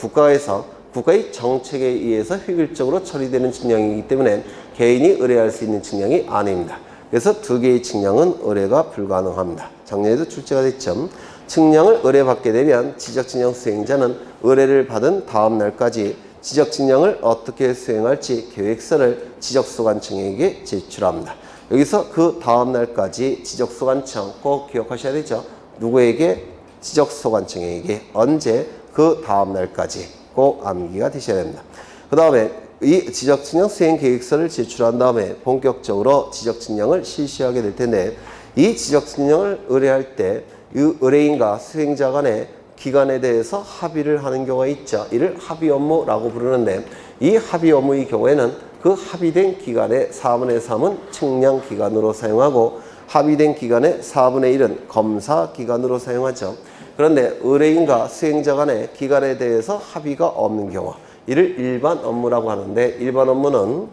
국가에서 국가의 정책에 의해서 획일적으로 처리되는 측량이기 때문에 개인이 의뢰할 수 있는 측량이 아닙니다. 그래서 두 개의 측량은 의뢰가 불가능합니다. 작년에도 출제가 됐죠. 측량을 의뢰받게 되면 지적측량 수행자는 의뢰를 받은 다음 날까지 지적측량을 어떻게 수행할지 계획서를 지적소관청에게 제출합니다. 여기서 그 다음 날까지 지적소관청 꼭 기억하셔야 되죠. 누구에게? 지적소관청에게. 언제? 그 다음 날까지 꼭 암기가 되셔야 됩니다. 그 다음에 이 지적측량 수행 계획서를 제출한 다음에 본격적으로 지적측량을 실시하게 될 텐데 이 지적측량을 의뢰할 때 이 의뢰인과 수행자 간의 기간에 대해서 합의를 하는 경우가 있죠. 이를 합의 업무라고 부르는데 이 합의 업무의 경우에는 그 합의된 기간의 4분의 3은 측량 기간으로 사용하고 합의된 기간의 4분의 1은 검사 기간으로 사용하죠. 그런데 의뢰인과 수행자 간의 기간에 대해서 합의가 없는 경우 이를 일반 업무라고 하는데 일반 업무는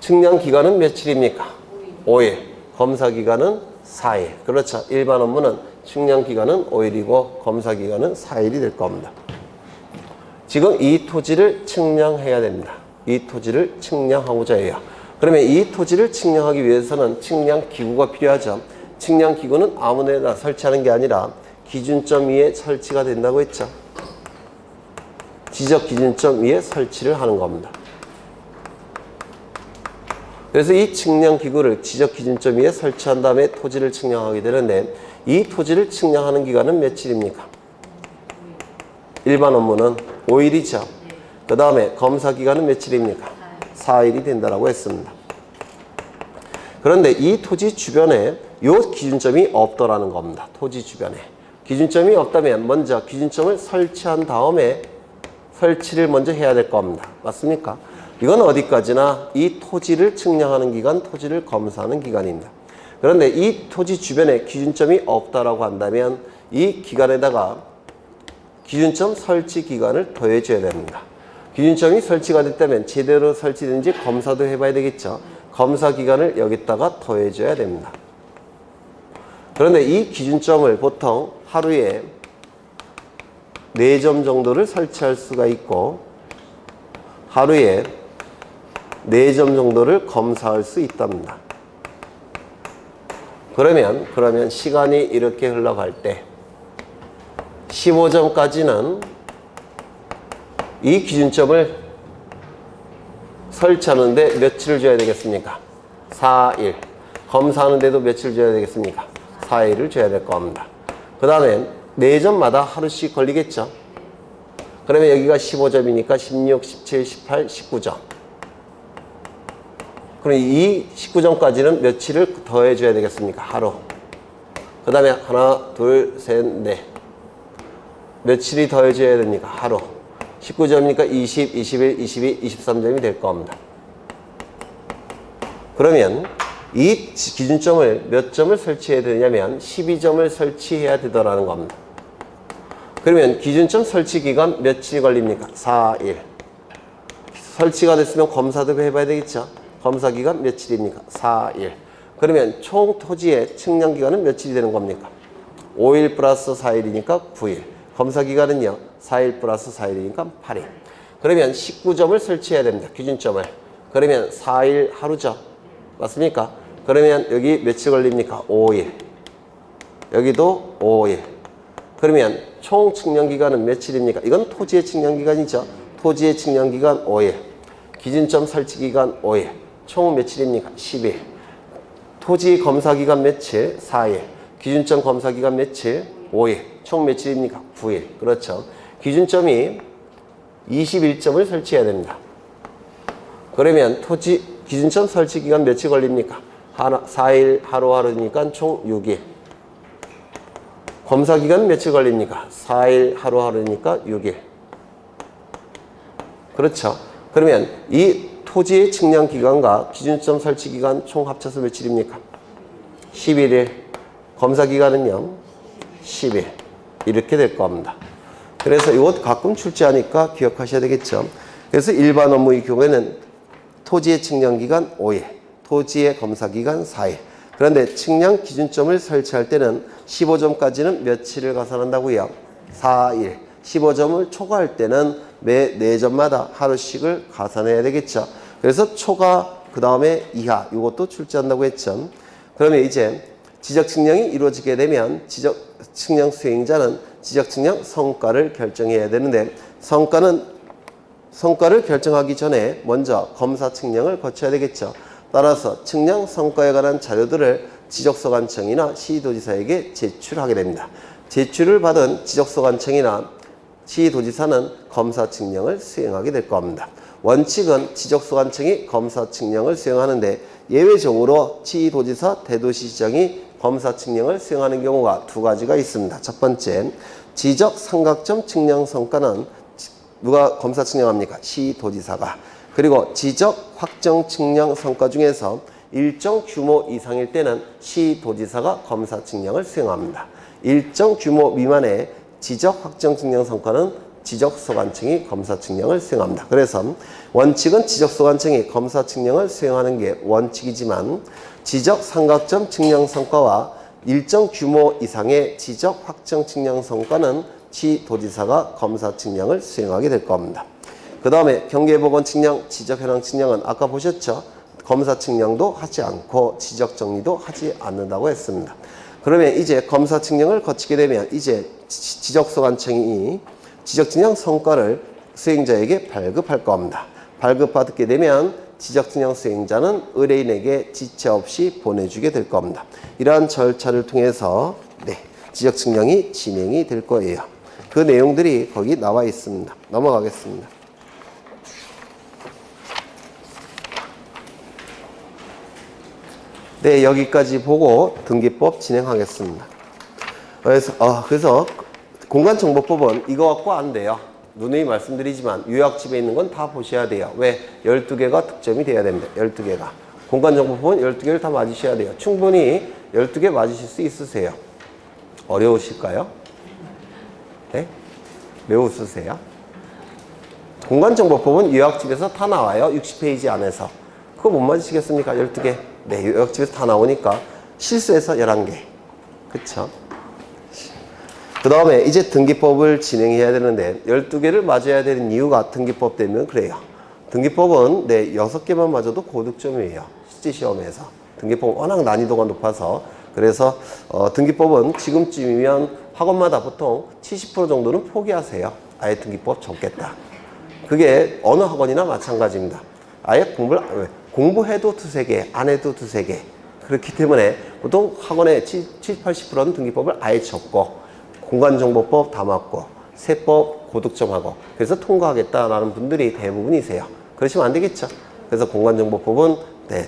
측량 기간은 며칠입니까? 5일. 검사 기간은 4일. 그렇죠. 일반 업무는 측량 기간은 5일이고 검사 기간은 4일이 될 겁니다. 지금 이 토지를 측량해야 됩니다. 이 토지를 측량하고자 해요. 그러면 이 토지를 측량하기 위해서는 측량 기구가 필요하죠. 측량기구는 아무 데나 설치하는 게 아니라 기준점 위에 설치가 된다고 했죠. 지적 기준점 위에 설치를 하는 겁니다. 그래서 이 측량기구를 지적 기준점 위에 설치한 다음에 토지를 측량하게 되는데 이 토지를 측량하는 기간은 며칠입니까? 일반 업무는 5일이죠. 그 다음에 검사 기간은 며칠입니까? 4일이 된다고 했습니다. 그런데 이 토지 주변에 이 기준점이 없더라는 겁니다. 토지 주변에. 기준점이 없다면 먼저 기준점을 설치한 다음에 설치를 먼저 해야 될 겁니다. 맞습니까? 이건 어디까지나 이 토지를 측량하는 기간, 토지를 검사하는 기간입니다. 그런데 이 토지 주변에 기준점이 없다라고 한다면 이 기간에다가 기준점 설치 기간을 더해줘야 됩니다. 기준점이 설치가 됐다면 제대로 설치된지 검사도 해봐야 되겠죠. 검사 기간을 여기다가 더해줘야 됩니다. 그런데 이 기준점을 보통 하루에 4점 정도를 설치할 수가 있고 하루에 4점 정도를 검사할 수 있답니다. 그러면 시간이 이렇게 흘러갈 때 15점까지는 이 기준점을 설치하는데 며칠을 줘야 되겠습니까? 4일. 검사하는데도 며칠 줘야 되겠습니까? 4일을 줘야 될 겁니다. 그 다음에 4점마다 하루씩 걸리겠죠? 그러면 여기가 15점이니까 16, 17, 18, 19점. 그럼 이 19점까지는 며칠을 더해줘야 되겠습니까? 하루. 그 다음에 하나, 둘, 셋, 넷. 며칠이 더해줘야 됩니까? 하루. 19점이니까 20, 21, 22, 23점이 될 겁니다. 그러면 이 기준점을 몇 점을 설치해야 되냐면 12점을 설치해야 되더라는 겁니다. 그러면 기준점 설치 기간 며칠이 걸립니까? 4일. 설치가 됐으면 검사도 해봐야 되겠죠? 검사 기간 며칠입니까? 4일. 그러면 총 토지의 측량 기간은 며칠이 되는 겁니까? 5일 플러스 4일이니까 9일. 검사 기간은요? 4일 플러스 4일이니까 8일. 그러면 19점을 설치해야 됩니다. 기준점을. 그러면 4일 하루죠. 맞습니까? 그러면 여기 며칠 걸립니까? 5일. 여기도 5일. 그러면 총 측량 기간은 며칠입니까? 이건 토지의 측량 기간이죠. 토지의 측량 기간 5일. 기준점 설치 기간 5일. 총 며칠입니까? 10일. 토지 검사 기간 며칠? 4일. 기준점 검사 기간 며칠? 5일. 총 며칠입니까? 9일. 그렇죠. 기준점이 21점을 설치해야 됩니다. 그러면 토지 기준점 설치 기간 며칠 걸립니까? 4일 하루하루니까 총 6일. 검사 기간 며칠 걸립니까? 4일 하루하루니까 6일. 그렇죠. 그러면 이 토지의 측량 기간과 기준점 설치 기간 총 합쳐서 며칠입니까? 11일. 검사 기간은요? 10일. 이렇게 될 겁니다. 그래서 이것 가끔 출제하니까 기억하셔야 되겠죠. 그래서 일반 업무의 경우에는 토지의 측량 기간 5일, 토지의 검사 기간 4일. 그런데 측량 기준점을 설치할 때는 15점까지는 며칠을 가산한다고요? 4일. 15점을 초과할 때는 매 4점마다 하루씩을 가산해야 되겠죠. 그래서 초과 그 다음에 이하 이것도 출제한다고 했죠. 그러면 이제 지적 측량이 이루어지게 되면 지적 측량 수행자는 지적 측량 성과를 결정해야 되는데 성과를 결정하기 전에 먼저 검사 측량을 거쳐야 되겠죠. 따라서 측량 성과에 관한 자료들을 지적소관청이나 시도지사에게 제출하게 됩니다. 제출을 받은 지적소관청이나 시도지사는 검사 측량을 수행하게 될 겁니다. 원칙은 지적소관청이 검사 측량을 수행하는데 예외적으로 시도지사, 대도시장이 검사 측량을 수행하는 경우가 2가지가 있습니다. 첫 번째, 지적 삼각점 측량 성과는 누가 검사 측량합니까? 시도지사가. 그리고 지적 확정 측량 성과 중에서 일정 규모 이상일 때는 시도지사가 검사 측량을 수행합니다. 일정 규모 미만의 지적 확정 측량 성과는 지적소관청이 검사 측량을 수행합니다. 그래서 원칙은 지적소관청이 검사 측량을 수행하는 게 원칙이지만 지적 삼각점 측량 성과와 일정 규모 이상의 지적 확정 측량 성과는 시도지사가 검사 측량을 수행하게 될 겁니다. 그 다음에 경계보건 측량, 지적 현황 측량은 아까 보셨죠? 검사 측량도 하지 않고 지적 정리도 하지 않는다고 했습니다. 그러면 이제 검사 측량을 거치게 되면 이제 지적소관청이 지적 측량 성과를 수행자에게 발급할 겁니다. 발급받게 되면 지적 측량 수행자는 의뢰인에게 지체 없이 보내주게 될 겁니다. 이러한 절차를 통해서 지적 측량이 진행이 될 거예요. 그 내용들이 거기 나와 있습니다. 넘어가겠습니다. 네, 여기까지 보고 등기법 진행하겠습니다. 그래서 공간정보법은 이거 갖고 안 돼요. 누누이 말씀드리지만 요약집에 있는 건 다 보셔야 돼요. 왜? 12개가 득점이 돼야 됩니다. 12개가. 공간정보법은 12개를 다 맞으셔야 돼요. 충분히 12개 맞으실 수 있으세요. 어려우실까요? 네? 매우 웃으세요? 공간정보법은 요약집에서 다 나와요. 60페이지 안에서. 그거 못 맞으시겠습니까? 12개. 네, 요약집에서 다 나오니까 실수해서 11개. 그쵸? 그 다음에 이제 등기법을 진행해야 되는데 12개를 맞아야 되는 이유가 등기법 때문에 그래요. 등기법은 6개만 맞아도 고득점이에요. 실질시험에서. 등기법은 워낙 난이도가 높아서 그래서 등기법은 지금쯤이면 학원마다 보통 70% 정도는 포기하세요. 아예 등기법 접겠다. 그게 어느 학원이나 마찬가지입니다. 아예 공부해도 두세 개, 안 해도 두세 개. 그렇기 때문에 보통 학원의 70, 80%는 등기법을 아예 접고 공간정보법 다 맞고 세법 고득점하고 그래서 통과하겠다라는 분들이 대부분이세요. 그러시면 안 되겠죠. 그래서 공간정보법은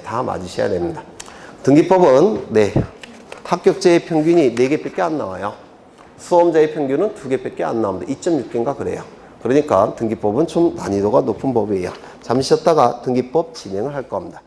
다 맞으셔야 됩니다. 등기법은 합격자의 평균이 4개밖에 안 나와요. 수험자의 평균은 2개밖에 안 나옵니다. 2.6개인가 그래요. 그러니까 등기법은 좀 난이도가 높은 법이에요. 잠시 쉬었다가 등기법 진행을 할 겁니다.